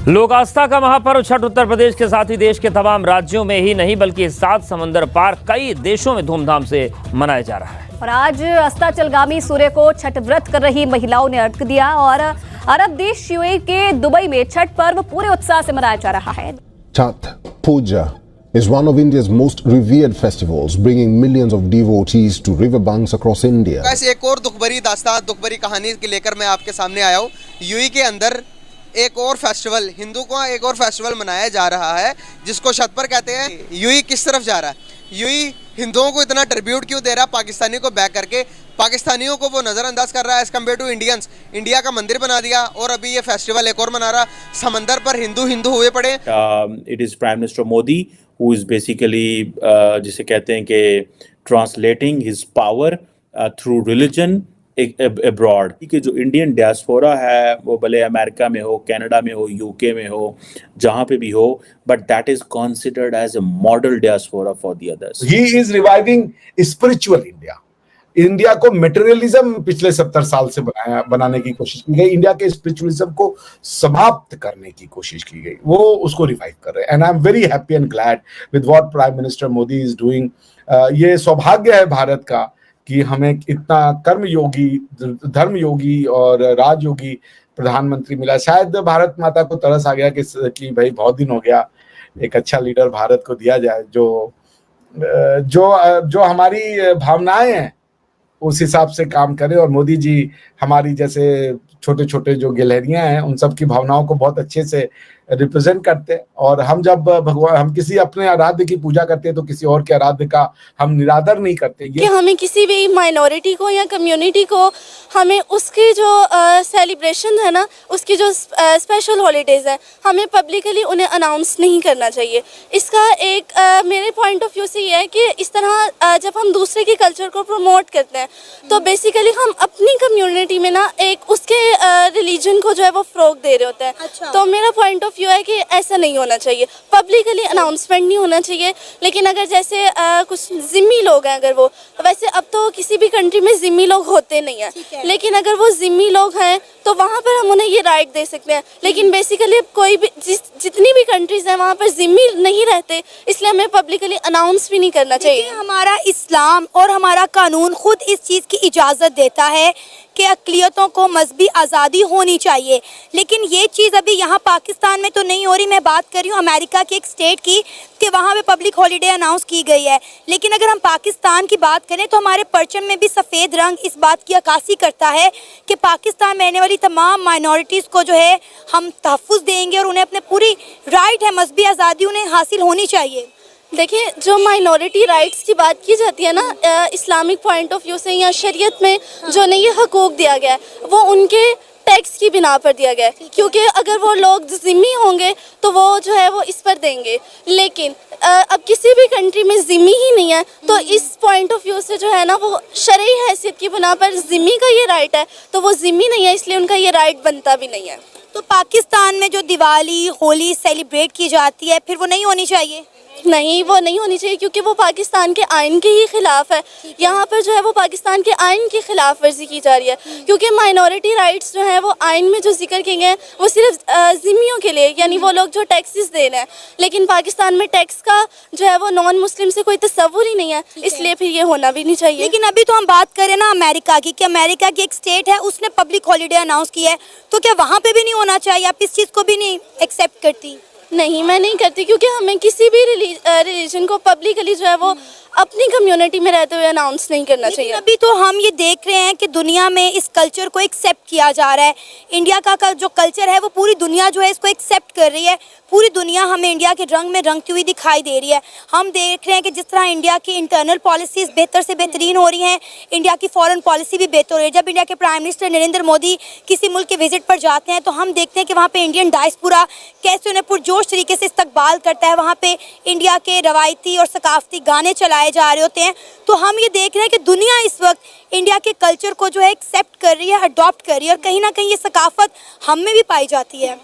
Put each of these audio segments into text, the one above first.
लोक आस्था का महापर्व छठ उत्तर प्रदेश के साथ ही देश के तमाम राज्यों में ही नहीं बल्कि 7 समंदर पार कई देशों में धूमधाम से मनाया जा रहा है। और आज अस्ताचलगामी सूर्य को छठ व्रत कर रही महिलाओं ने अर्घ्य दिया और अरब देश यूएई के दुबई में छठ पर्व पूरे उत्साह से मनाया जा रहा है। Chhath Puja is one of India's most revered festivals, bringing millions of devotees to riverbanks across India. वैसे एक और दुखभरी दास्तान, दुखभरी कहानी के लेकर मैं आपके सामने आया हूँ। यूएई के अंदर एक और फेस्टिवल, हिंदू का एक और फेस्टिवल मनाया जा रहा है जिसको छठ पर कहते हैं। यूएई किस तरफ जा रहा है? यूएई हिंदुओं को इतना ट्रिब्यूट क्यों दे रहा है? पाकिस्तानी को बैक करके पाकिस्तानियों को वो नज़रअंदाज कर रहा है as compare to Indians. India का मंदिर बना दिया और अभी ये फेस्टिवल एक और मना रहा। समंदर पर हिंदू हिंदू हुए पड़े। It is prime minister Modi who is basically जिसे कहते हैं कि translating his power through religion abroad. कि जो इंडियन डियास्पोरा है वो भले अमेरिका में हो, कनाडा में हो, यूके में हो, जहाँ पे भी हो, but that is considered as a model diaspora for the others. He is reviving spiritual India. India को मटेरियलिज्म पिछले 70 साल से बनाने की कोशिश की गई, इंडिया के स्पिरिचुअलिज्म को समाप्त करने की कोशिश की गई, वो उसको रिवाइव कर रहे हैं। And I am very happy and glad with what prime minister Modi is doing. ये सौभाग्य है भारत का कि हमें इतना कर्मयोगी, धर्मयोगी और राजयोगी प्रधानमंत्री मिला। शायद भारत माता को तरस आ गया कि भाई बहुत दिन हो गया, एक अच्छा लीडर भारत को दिया जाए जो हमारी भावनाएं हैं उस हिसाब से काम करे। और मोदी जी हमारी जैसे छोटे छोटे जो गिलहरियां हैं उन सब की भावनाओं को बहुत अच्छे से रिप्रेजेंट करते हैं। और हम जब हम किसी अपने आराध्य की पूजा करते हैं तो किसी और के आराध्य का हम निरादर नहीं करते। कि हमें किसी भी माइनॉरिटी को या कम्युनिटी को हमें उसकी जो सेलिब्रेशन है ना, उसकी जो स्पेशल हॉलीडेज है, हमें पब्लिकली उन्हें अनाउंस नहीं करना चाहिए। इसका एक मेरे पॉइंट ऑफ व्यू से ये है कि इस तरह जब हम दूसरे के कल्चर को प्रमोट करते हैं तो बेसिकली हम अपनी कम्युनिटी में ना एक उसके रिलीजन को जो है वो फ़रोग दे रहे होते हैं। अच्छा। तो मेरा पॉइंट ऑफ व्यू है कि ऐसा नहीं होना चाहिए, पब्लिकली अनाउंसमेंट नहीं होना चाहिए। लेकिन अगर जैसे कुछ जिम्मी लोग हैं, अगर वो वैसे अब तो किसी भी कंट्री में जिम्मी लोग होते नहीं हैं, लेकिन अगर वो जिम्मी लोग हैं तो वहाँ पर हम उन्हें ये राइट दे सकते हैं। लेकिन बेसिकली अब कोई भी जितनी भी कंट्रीज हैं वहाँ पर जिम्मी नहीं रहते, इसलिए हमें पब्लिकली अनाउंस भी नहीं करना चाहिए। हमारा इस्लाम और हमारा कानून खुद इस चीज़ की इजाज़त देता है कि अक़लियतों को मज़हबी आज़ादी होनी चाहिए, लेकिन ये चीज़ अभी यहाँ पाकिस्तान में तो नहीं हो रही। मैं बात कर रही हूँ अमेरिका की एक स्टेट की कि वहाँ पे पब्लिक हॉलीडे अनाउंस की गई है। लेकिन अगर हम पाकिस्तान की बात करें तो हमारे परचम में भी सफ़ेद रंग इस बात की अक्कासी करता है कि पाकिस्तान में रहने वाली तमाम माइनॉरिटीज़ को जो है हम तहफ़्फ़ुज़ देंगे और उन्हें अपने पूरी राइट है, मज़हबी आज़ादी उन्हें हासिल होनी चाहिए। देखिए, जो माइनॉरिटी राइट्स की बात की जाती है ना इस्लामिक पॉइंट ऑफ व्यू से या शरीयत में जो नहीं ये हकूक़ दिया गया है वो उनके टैक्स की बिना पर दिया गया है, क्योंकि अगर वो लोग ज़िम्मी होंगे तो वो जो है वो इस पर देंगे। लेकिन अब किसी भी कंट्री में ज़िम्मी ही नहीं है तो इस पॉइंट ऑफ व्यू से जो है ना वो शरई हैसियत की बिना पर ज़िम्मी का ये राइट है तो वो ज़िम्मी नहीं है, इसलिए उनका ये राइट बनता भी नहीं है। तो पाकिस्तान में जो दिवाली, होली सेलिब्रेट की जाती है फिर वो नहीं होनी चाहिए? नहीं, वो नहीं होनी चाहिए क्योंकि वो पाकिस्तान के आइन के ही खिलाफ है। यहाँ पर जो है वो पाकिस्तान के आइन की खिलाफ वर्जी की जा रही है, क्योंकि माइनॉरिटी राइट्स जो है वो आइन में जो जिक्र किए गए हैं वो सिर्फ ज़िम्मियों के लिए, यानी वो लोग जो टैक्सेस दे रहे हैं। लेकिन पाकिस्तान में टैक्स का जो है वो नॉन मुस्लिम से कोई तस्वुर ही नहीं है, इसलिए फिर ये होना भी नहीं चाहिए। लेकिन अभी तो हम बात करें ना अमेरिका की, कि अमेरिका की एक स्टेट है उसने पब्लिक हॉलीडे अनाउंस किया है, तो क्या वहाँ पर भी नहीं होना चाहिए? आप इस चीज़ को भी नहीं एक्सेप्ट करती? नहीं, मैं नहीं करती, क्योंकि हमें किसी भी रिलीजन को पब्लिकली जो है वो अपनी कम्युनिटी में रहते हुए अनाउंस नहीं करना चाहिए। अभी तो हम ये देख रहे हैं कि दुनिया में इस कल्चर को एक्सेप्ट किया जा रहा है। इंडिया का जो कल्चर है वो पूरी दुनिया जो है इसको एक्सेप्ट कर रही है। पूरी दुनिया हमें इंडिया के रंग में रंगती हुई दिखाई दे रही है। हम देख रहे हैं कि जिस तरह इंडिया की इंटरनल पॉलिसीज़ बेहतर से बेहतरीन हो रही हैं, इंडिया की फॉरेन पॉलिसी भी बेहतर हो रही है। जब इंडिया के प्राइम मिनिस्टर नरेंद्र मोदी किसी मुल्क के विजिट पर जाते हैं तो हम देखते हैं कि वहाँ पे इंडियन डायस्पोरा कैसे उन्हें पुरजोश तरीके से इस्तकबाल करता है। वहाँ पे इंडिया के रवायती और सकाफती गाने चलाए जा रहे होते हैं। तो हम ये देख रहे हैं कि दुनिया इस वक्त इंडिया के कल्चर को जो है एक्सेप्ट कर रही है, अडॉप्ट कर रही है, और कहीं ना कहीं ये सकाफत हम में भी पाई जाती है।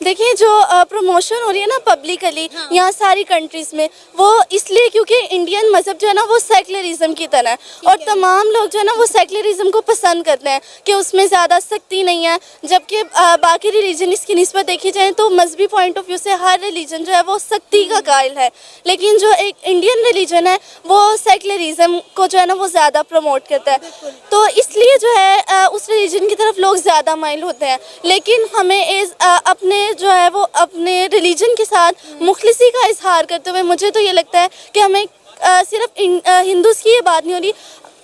देखिए जो प्रमोशन हो रही है ना पब्लिकली यहाँ सारी कंट्रीज में, वो इसलिए क्योंकि इंडियन मजहब जो है ना वो सेक्युलरिज्म की तरह है और तमाम लोग जो है ना वो सेक्युलरिज्म को पसंद करते हैं कि उसमें ज़्यादा सख्ती नहीं है, जबकि बाकी रिलीजन इसकी निस्बत देखी जाए तो मजहबी पॉइंट ऑफ व्यू से हर रिलीजन जो है वो सख्ती का कायल है, लेकिन जो एक इंडियन रिलीजन है वो सेक्युलरिज्म को जो है ना वो ज़्यादा प्रमोट करता है, तो इसलिए जो है उस रिलीजन की तरफ लोग ज़्यादा माइल होते हैं। लेकिन हमें अपने जो है वो अपने रिलीजन के साथ मुखलिसी का इजहार करते हुए मुझे तो ये लगता है कि हमें सिर्फ हिंदूज़ की ये बात नहीं हो रही,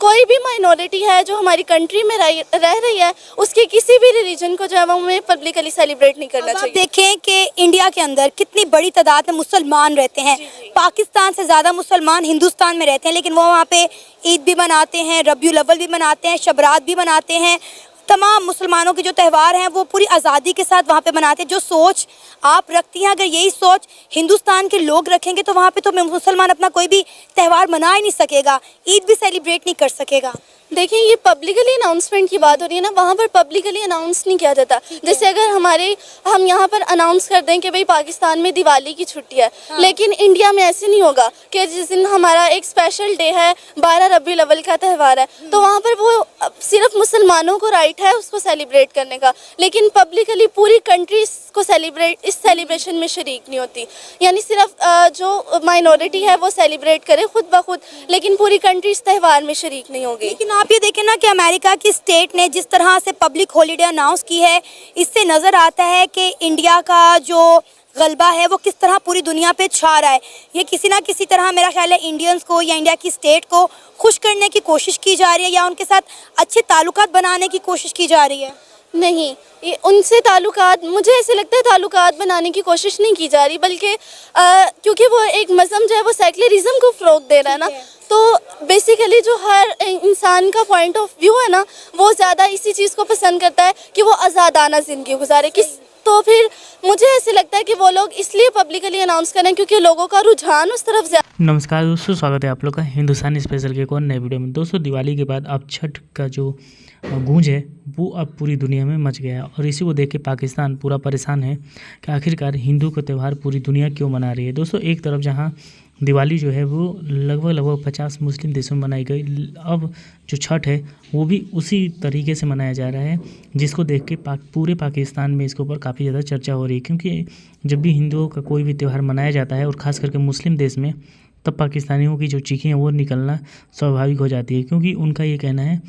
कोई भी माइनॉरिटी है जो हमारी कंट्री में रह रही है उसके किसी भी रिलीजन को जो है वो हमें पब्लिकली सेलिब्रेट नहीं करना चाहिए। देखें कि इंडिया के अंदर कितनी बड़ी तादाद में मुसलमान रहते हैं, पाकिस्तान से ज़्यादा मुसलमान हिंदुस्तान में रहते हैं, लेकिन वो वहाँ पे ईद भी मनाते हैं, रबियुल अव्वल भी मनाते हैं, शबरात भी मनाते हैं, तमाम मुसलमानों के जो त्यौहार हैं वो पूरी आज़ादी के साथ वहाँ पे मनाते हैं। जो सोच आप रखती हैं, अगर यही सोच हिंदुस्तान के लोग रखेंगे तो वहाँ पे तो मुसलमान अपना कोई भी त्यौहार मना ही नहीं सकेगा, ईद भी सेलिब्रेट नहीं कर सकेगा। देखिए ये पब्लिकली अनाउंसमेंट की बात हो रही है ना, वहाँ पर पब्लिकली अनाउंस नहीं किया जाता। जैसे अगर हम यहाँ पर अनाउंस कर दें कि भाई पाकिस्तान में दिवाली की छुट्टी है, लेकिन इंडिया में ऐसे नहीं होगा कि जिस दिन हमारा एक स्पेशल डे है 12 रबीउल अव्वल का त्यौहार है तो वहाँ पर वो सिर्फ मुसलमानों को राइट है उसको सेलिब्रेट करने का, लेकिन पब्लिकली पूरी कंट्री को इस सेलिब्रेशन में शरीक नहीं होती। यानी सिर्फ जो माइनॉरिटी है वो सेलिब्रेट करे खुद ब खुद, लेकिन पूरी कंट्री इस त्यौहार में शरीक नहीं होगी। लेकिन आप ये देखें ना कि अमेरिका की स्टेट ने जिस तरह से पब्लिक हॉलीडे अनाउंस की है, इससे नज़र आता है कि इंडिया का जो गलबा है वो किस तरह पूरी दुनिया पे छा रहा है। ये किसी ना किसी तरह मेरा ख्याल है इंडियंस को या इंडिया की स्टेट को खुश करने की कोशिश की जा रही है या उनके साथ अच्छे ताल्लुकात बनाने की कोशिश की जा रही है। नहीं, ये उनसे ताल्लुकात, मुझे ऐसे लगता है ताल्लुकात बनाने की कोशिश नहीं की जा रही, बल्कि क्योंकि वो एक मज़हब जो है वो सेक्युलरिज्म को फ़रोग़ दे रहा है ना, तो बेसिकली जो हर इंसान का पॉइंट ऑफ व्यू है ना वो ज़्यादा इसी चीज़ को पसंद करता है कि वो आज़ादाना ज़िंदगी गुजारे। तो फिर मुझे ऐसे लगता है कि वो लोग इसलिए पब्लिकली अनाउंस करें क्योंकि लोगों का रुझान उस तरफ ज़्यादा। नमस्कार दोस्तों, स्वागत है आप लोग का हिंदुस्तान स्पेशल के एक और नए वीडियो में। दोस्तों दिवाली के बाद अब छठ का जो गूंज है वो अब पूरी दुनिया में मच गया है और इसी को देख के पाकिस्तान पूरा परेशान है कि आखिरकार हिंदू का त्यौहार पूरी दुनिया क्यों मना रही है। दोस्तों एक तरफ जहां दिवाली जो है वो लगभग 50 मुस्लिम देशों में मनाई गई, अब जो छठ है वो भी उसी तरीके से मनाया जा रहा है, जिसको देख के पूरे पाकिस्तान में इसके ऊपर काफ़ी ज़्यादा चर्चा हो रही है। क्योंकि जब भी हिंदुओं का कोई भी त्यौहार मनाया जाता है और ख़ास करके मुस्लिम देश में, तब पाकिस्तानियों की जो चीखें हैं वो निकलना स्वाभाविक हो जाती है। क्योंकि उनका ये कहना है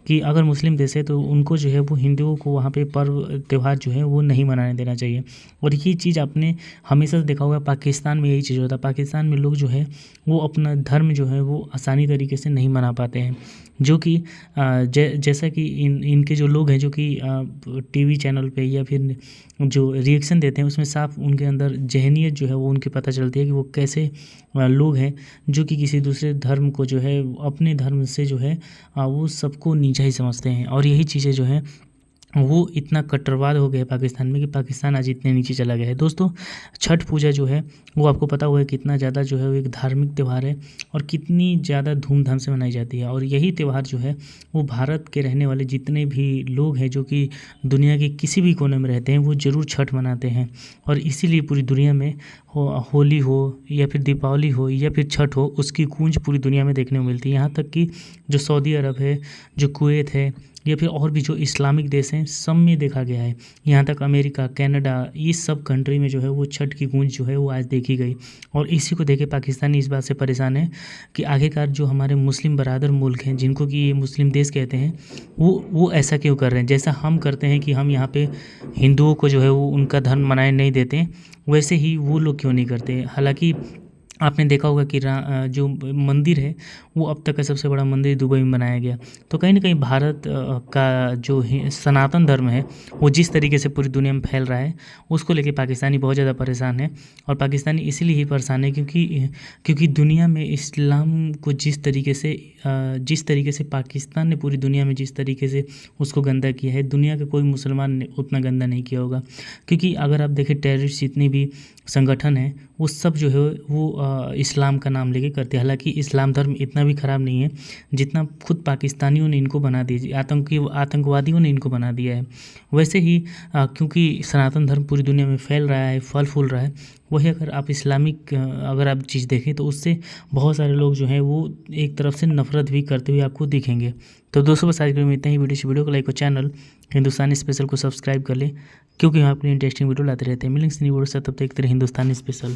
कि अगर मुस्लिम देश है तो उनको जो है वो हिंदुओं को वहाँ पे पर्व त्यौहार जो है वो नहीं मनाने देना चाहिए। और ये चीज़ आपने हमेशा से देखा होगा, पाकिस्तान में यही चीज़ होता है। पाकिस्तान में लोग जो है वो अपना धर्म जो है वो आसानी तरीके से नहीं मना पाते हैं, जो कि जैसा कि इनके जो लोग हैं जो कि टीवी चैनल पे या फिर जो रिएक्शन देते हैं उसमें साफ उनके अंदर जहनीत जो है वो उनके पता चलती है कि वो कैसे लोग हैं जो कि किसी दूसरे धर्म को जो है अपने धर्म से जो है वो सबको नीचा ही समझते हैं। और यही चीज़ें जो हैं वो इतना कट्टरवाद हो गया पाकिस्तान में कि पाकिस्तान आज इतने नीचे चला गया है। दोस्तों छठ पूजा जो है वो आपको पता हुआ है कितना ज़्यादा जो है वो एक धार्मिक त्यौहार है और कितनी ज़्यादा धूमधाम से मनाई जाती है। और यही त्यौहार जो है वो भारत के रहने वाले जितने भी लोग हैं जो कि दुनिया के किसी भी कोने में रहते हैं वो ज़रूर छठ मनाते हैं। और इसीलिए पूरी दुनिया में होली हो या फिर दीपावली हो या फिर छठ हो, उसकी गूंज पूरी दुनिया में देखने को मिलती है। यहाँ तक कि जो सऊदी अरब है, जो कुवैत है या फिर और भी जो इस्लामिक देश हैं सब में देखा गया है। यहाँ तक अमेरिका, कनाडा, ये सब कंट्री में जो है वो छठ की गूंज जो है वो आज देखी गई। और इसी को देखे पाकिस्तानी इस बात से परेशान है कि आखिरकार जो हमारे मुस्लिम बरादर मुल्क हैं जिनको कि ये मुस्लिम देश कहते हैं वो ऐसा क्यों कर रहे हैं। जैसा हम करते हैं कि हम यहाँ पे हिंदुओं को जो है वो उनका धर्म मनाने नहीं देते, वैसे ही वो लोग क्यों नहीं करते। हालांकि आपने देखा होगा कि जो मंदिर है वो अब तक का सबसे बड़ा मंदिर दुबई में बनाया गया। तो कहीं ना कहीं भारत का जो सनातन धर्म है वो जिस तरीके से पूरी दुनिया में फैल रहा है उसको लेके पाकिस्तानी बहुत ज़्यादा परेशान है। और पाकिस्तानी इसीलिए ही परेशान है क्योंकि दुनिया में इस्लाम को जिस तरीके से पाकिस्तान ने पूरी दुनिया में जिस तरीके से उसको गंदा किया है, दुनिया का कोई मुसलमान ने उतना गंदा नहीं किया होगा। क्योंकि अगर आप देखें टेररिस्ट जितनी भी संगठन है वो सब जो है वो इस्लाम का नाम लेके करते हैं। हालांकि इस्लाम धर्म इतना भी ख़राब नहीं है जितना खुद पाकिस्तानियों ने इनको बना दिया, आतंकवादियों ने इनको बना दिया है। वैसे ही क्योंकि सनातन धर्म पूरी दुनिया में फैल रहा है, फल फूल रहा है, वही अगर आप इस्लामिक अगर आप चीज़ देखें तो उससे बहुत सारे लोग जो हैं वो एक तरफ से नफरत भी करते हुए आपको दिखेंगे। तो दोस्तों बस आज के लिए में इतना ही। वीडियो को लाइक और चैनल हिंदुस्तानी स्पेशल को सब्सक्राइब कर लें, क्योंकि हम अपनी इंटरेस्टिंग वीडियो लाते रहते हैं। मिलेंगे नई वीडियो से, तब तक हिंदुस्तानी स्पेशल।